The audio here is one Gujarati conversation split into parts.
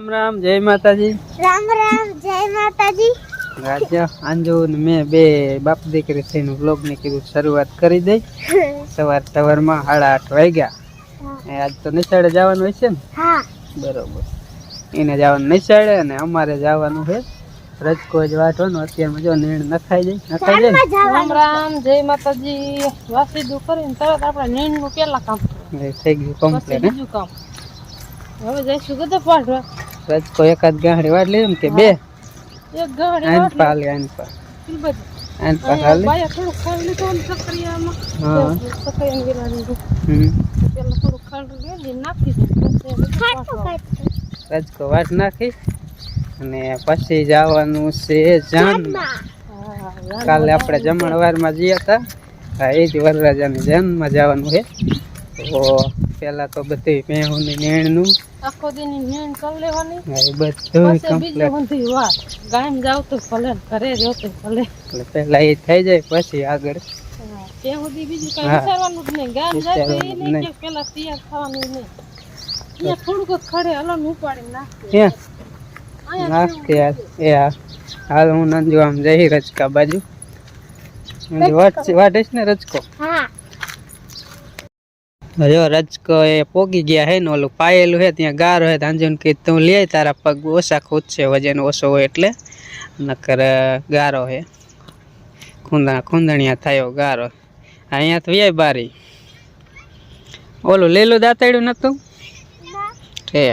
राम राम जय माताजी। राम राम जय माताजी। राजा आंजो ने मैं बे बाप दीकरी थईने व्लॉग ने कीधुं शरूआत करी दई। सवार सवारमां 8:30 वाग्या। आज तो निशाळे जवानुं हशे ने? हाँ बरोबर। એને જવાનું નિશાળે અને અમારે જવાનું છે રજકો જ વાટવાનો અત્યારમાં જો નીણ નખાઈ જાય રામ રામ જય માતાજી વાસીદું કરીને તરત આપણે નીણનું પેલા કામ થઈ ગયું કમ્પ્લીટ બીજું કામ હવે જઈશું ગદે પાડવા રજકો એકાદ ગાંઠડી વાટ લીધું કે બે એક ગાડી આન વાટલી પાલે આન પા આન પા હાલે બાયા થોડું ખાઈ લીધું ને સક્રિયામાં હા સક્રિયામાં ગેલા દીધું પેલા થોડું ખાંડ રેડી નાખી રજકો વાટ નાખી અને પછી જવાનું છે જાનમાં કાલે આપણે જમણવારમાં ગયા હતા હા એ જ વરરાજાની જાનમાં જવાનું છે તો પેલા તો બધી ભેહુંની નીણનું આખો દીની નીણ કરી લેવાની એ બધું પછી બીજી ઊંધી વાત ગામ જાવ તો ભલે ઘરે જાવ તો ભલે એટલે પેલા એ થઈ જાય પછી આગળ ત્યાં સુધી બીજું કઈ વિચારવાનું જ નહીં ગામ જાય તો એ નહીં કે પેલા તૈયાર થવાનું નહીં ત્યાં થોડુંક ખડે હલન ઉપાડી નાખે નાખી એ હાલ હું નંજુ આમ જઈ રજકા બાજુ વાટીશ ને રજકો हाँ જો રજકો એ પોગી ગયા હે ને ઓલું પાયેલું હે ત્યાં ગારો હે અંજુને કીધું તું લે તારા પગ ઓછા ખૂદશે વજન ઓછો હોય એટલે નકર ગારો હે ખૂંદણિયા થયો ગારો અહીંયા તો વ્યાય બારી ઓલું લીલું દાંતડ્યું નતું હે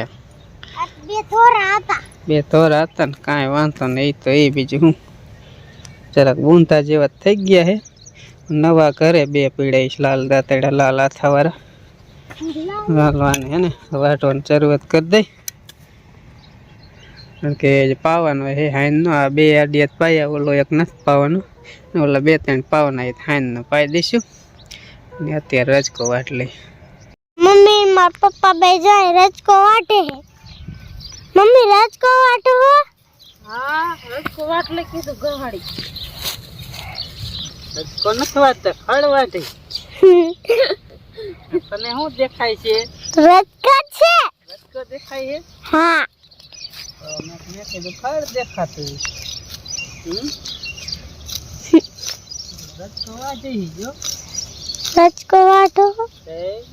બે થોરા હતા ને કાંઈ વાંધો નહીં તો એ બીજું હું જરાક બૂંધા જેવા થઈ ગયા હે નવા ઘરે બે પીડાઈશ લાલ દાંતડા લાલ હાથાવાળા વાલવાની હે ને વાટવાની શરૂઆત કરી દઈ કારણ કે પાવાનો હે હાઈનનો આ બે આડિયાત પાયા ઓલો એક નથી પાવાનો ઓલા બે ત્રણ પાવાના એ હાઈનનો પાઈ દઈશું ને અત્યારે રજકો વાટ લઈ मम्मी मार पप्पा बे जाए रजको वाटे है मम्मी रजको वाटो हो હા રજકો વાટલે કીધું ગહાડી રજકો નથી વાટતા ખડ વાટી તને શું દેખાય છે रजका छे રજકો દેખાય છે हाँ મેં કીધું ખડ દેખાતું રજકો વાટી જો रजको वाटो हो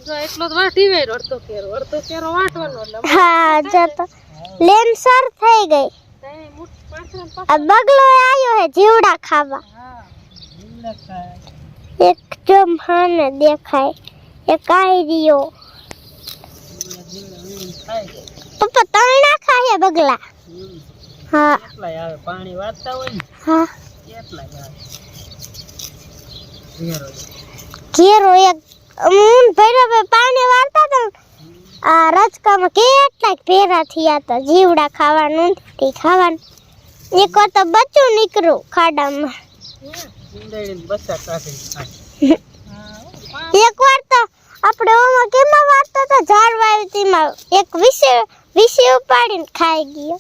જો એટલો જ વાટી વેર અડધો કેરો વાટવાનો એટલે हाँ जब लेम सर થઈ ગઈ તઈ મુઠ પાછળ अब बगलो आयो है जीवड़ा खावा હા एक जमाने देखाय एक आई रियो पप्पा तळना खाए बगला हाँ કેટલાય આવે પાણી વાળતા હોય ને हाँ કેટલાય આવે ઘેરો घेरो एक मून भैरा पे पानी वारता था आ रजका में કેટલાક ભેરા થયા હતા જીવડા ખાવાનું તે ખાવાનું એક વાર તો બચ્ચું નીકળ્યું ખાડામાં ઈંડાઈને બચ્ચા કાઢીને ખાય એક વાર તો આપણે ઓમાં કેમાં વારતા હતા ઝાડ વાવતીમાં એક વિશે ઉપાડીને ખાઈ ગયો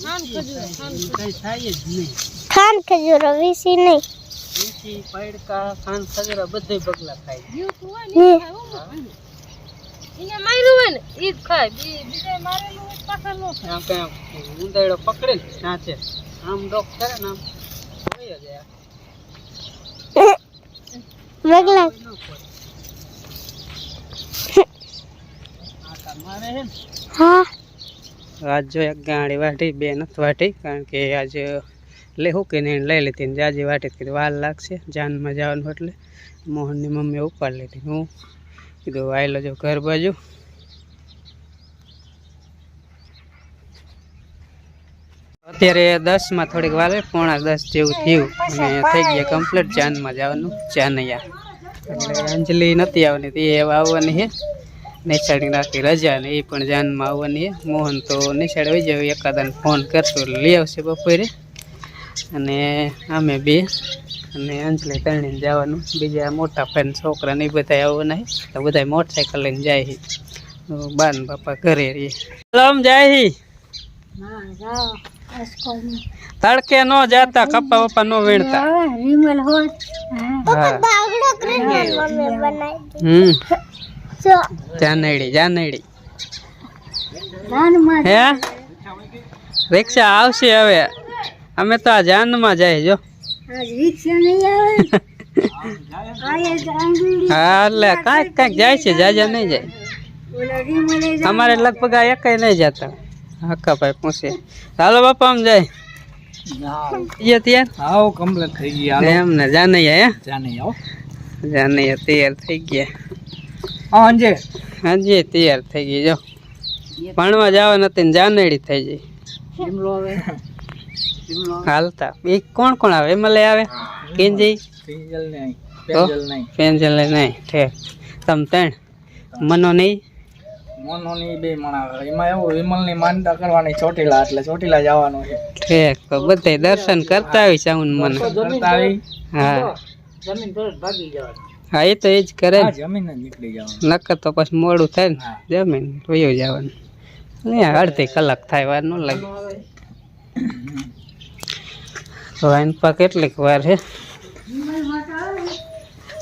ખાન ખજૂર કઈ થાય જ નહીં ખાન ખજૂરો વિશે નહીં ઈસી પૈડકા ખાન ખજરા બધે બગલા ખાય જીવ તું હોય ને એને માર્યું હોય ને ઈ જ ખાય બીજે મારેલું હોય પાછળ નો ખાય આમ કઈ ઊંડાયડો પકડે ને નાચે આમ ડોક કરે ને આમ હોય જાય બગલા મારે હે ને હા આજ જો એક ગાડી વાટી બે નથી વાટી કારણ કે આજ લેવું કે નહીં લઈ લીધી ને જાજી વાટી કીધું વાર લાગશે જાનમાં જવાનું એટલે મોહનની મમ્મીએ ઉપાડી લીધી હું કીધું આવેલો જો ઘર બાજુ અત્યારે 10 થોડીક વાર 9:45 જેવું થયું અને થઈ ગયા કમ્પ્લીટ જાનમાં જવાનું જાનૈયા એટલે અંજલિ નથી આવવાની તે આવવાની છે નિશાળી રાખી રજા ને એ પણ જાનમાં આવવાની છે મોહન તો નિશાળે વહી જાય એકાદાને ફોન કરશું એટલે લઈ આવશે બપોરે અને અમે બે અને અંજલિ તણીને જવાનું બીજા મોટા ફેન છોકરા ને એ બધા આવવાના છે તો બધા મોટરસાઇકલ લઈને જાય છે બાન બાપા ઘરે રહીએ આમ જાય છે હા જાઓ તડકે નો જાતા કપ્પા વપ્પા નો વીણતા રીમલ હોત હા બાગડો કરીને મમ્મી બનાવી જાનૈડી ધાન માં હે રિક્ષા આવશે હવે, અમે તો આ જાનમાં જાય જો. હા એટલે કાંઈક કાંઈક જાય છે, જાજા નહીં જાય. અમારે લગભગ આ એકાઈ નહીં જતા. હક્કા ભાઈ પૂછે હાલો બાપા આમ જાય આવો કમ્પ્લીટ થઈ ગયા એમ ને જાનૈયા જાને આવો જાનૈયા તૈયાર થઈ ગયા. હા અંજે હાજી તૈયાર થઈ ગઈ જો. ભણવા જવા નથી ને જાનેડી થઈ જાય હાલતા. એ કોણ કોણ આવે? એમાં લઈ આવે કેંજી પેન્જલ નહીં પેન્જલ નહીં પેન્જલ નહીં ઠેક તમ ત્રણ મનો નહીં મોનોની બે મણાવે. એમાં એવું વિમલની માનતા કરવાની ચોટીલા, એટલે ચોટીલા જવાનું છે. ઠેક તો બધા દર્શન કરતા આવી સાઉન મને કરતા આવી. હા જમીન પર ભાગી જવાનું. હા એ તો એ જ કરે ને. જમીન જ નીકળી જવાનું. નકર તો પછી મોડું થાય ને જમીન વયું જવાનું. અડધી કલાક થાય વાર ન લાગે. તો આઈન પા કેટલીક વાર છે?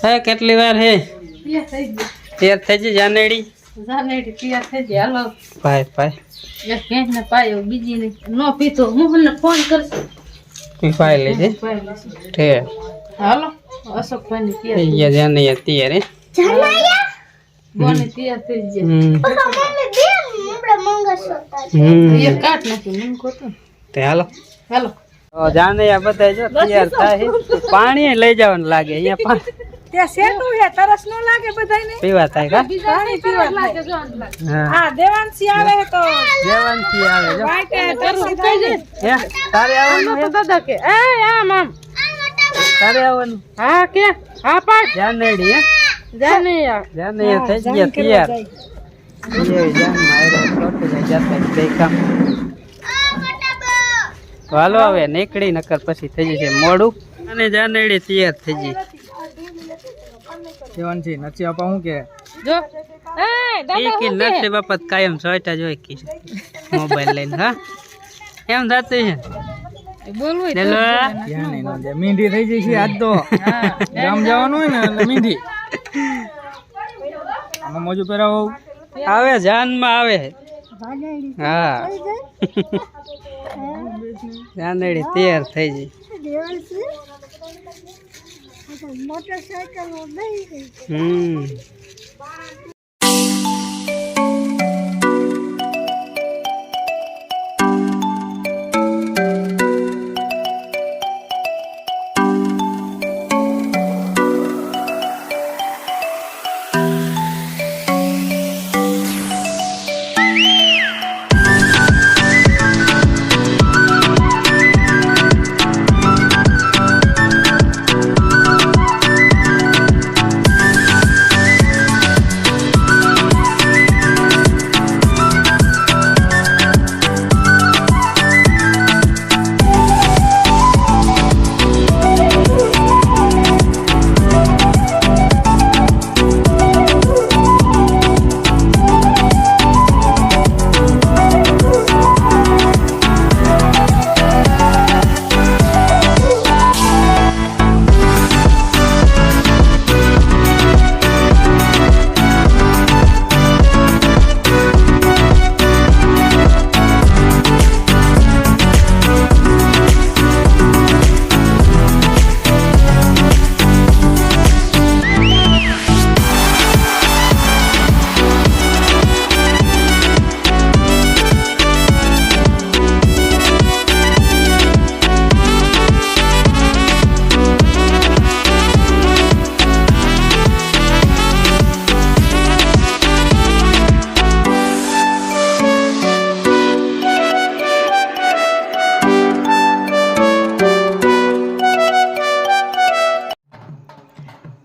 હે કેટલી વાર હે? તૈયાર થઈ જાય જાનેડી જાનેડી તૈયાર થઈ જાય. હાલો ભાઈ ભાઈ એક ભેંસ ને પાયો, બીજી ને નો પીતો. મોહન ને ફોન કરશે, પીપાઈ લેજે. પાઈ લેશે. ઠેક હાલો અશોકભાઈ ને તૈયાર થઈ ગયા જાનૈયા તૈયાર હે. બોને તૈયાર થઈ જાય. એ કાટ નાખી મને કોતો. તે હાલો હાલો તો જાનૈયા બધા જો તૈયાર થાય છે. પાણી લઈ જવાનું લાગે અહીંયા. પાણી ત્યાં સેટું હે, તરસ નો લાગે બધાને. પીવા થાય કા? પાણી પીવા લાગે જો. હા હા દેવાંશી આવે તો જેવનથી આવે જો. વાઈટે તરસ થઈ જાય. હે તારે આવવાનું હે? દાદા કે એ આમ આમ. તારે આવવાનું? હા કે હા પાડ જાનેડી હે? જાનૈયા જાનૈયા થઈ ગયા તૈયાર. એ જાનમાં આયરો ચોટીલા જતા બે કામ. તો હાલો હવે નીકળી, નકર પછી થઈ જશે મોડું. અને જાનેડી તૈયાર થઈ ગઈ. કેવાનથી નથી આપા હું કે જો એ એ દાદા કે નથી બાપા કાયમ સોટા જોઈ કી મોબાઈલ લઈને. હા એમ થતું છે. બોલવું ચલો ધ્યાન નહીં ન દે. મીંઢી થઈ જઈ છે આજ તો. ગામ જવાનું હોય ને એટલે મીંઢી. આમાં મોજું પહેરાવો. આવે જાનમાં આવે. હા જાનેડી તૈયાર થઈ ગઈ. હમ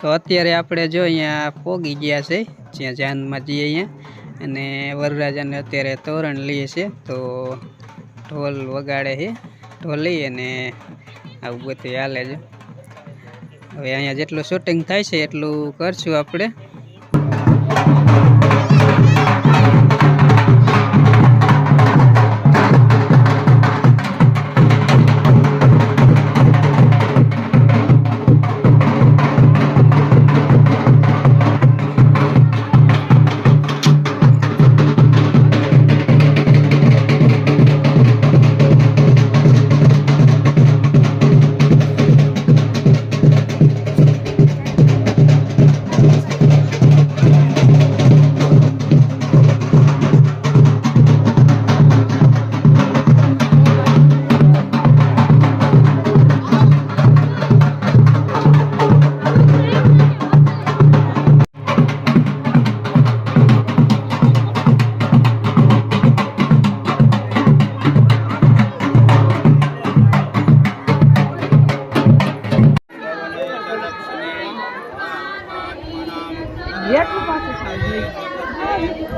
તો અત્યારે આપણે જો અહીંયા પોગી ગયા છે જ્યાં જાનમાં જઈએ અહીંયા. અને વરરાજાને અત્યારે તોરણ લઈએ છે. તો ઢોલ વગાડે છે, ઢોલ લઈ અને આવું બધું હાલે છે. હવે અહીંયા જેટલું શૂટિંગ થાય છે એટલું કરશું આપણે. એટલું પાછું થાય જોઈએ.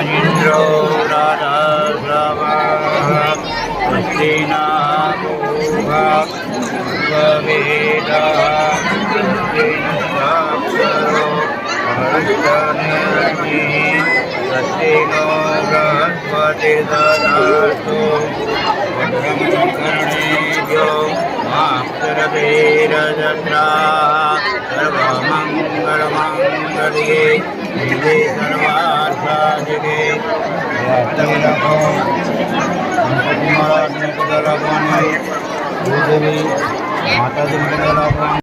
इंद्रो राधाश्रवः स्वस्तिना पूर्वा स्ववेदाः स्वस्तिनस्ताक्षरो हर्षनिर्मिः स्वस्तिनो बृहस्पति ददातु भद्रं कर्णेभ्यो माक्षरभेरजत्राः सर्वमङ्गलमाङ्गल्ये शिवे सर्वार्थसाधिके यात्रिरको गणपति महाराज ने पता लगाने भूदेवी माता जी ने पता लगाने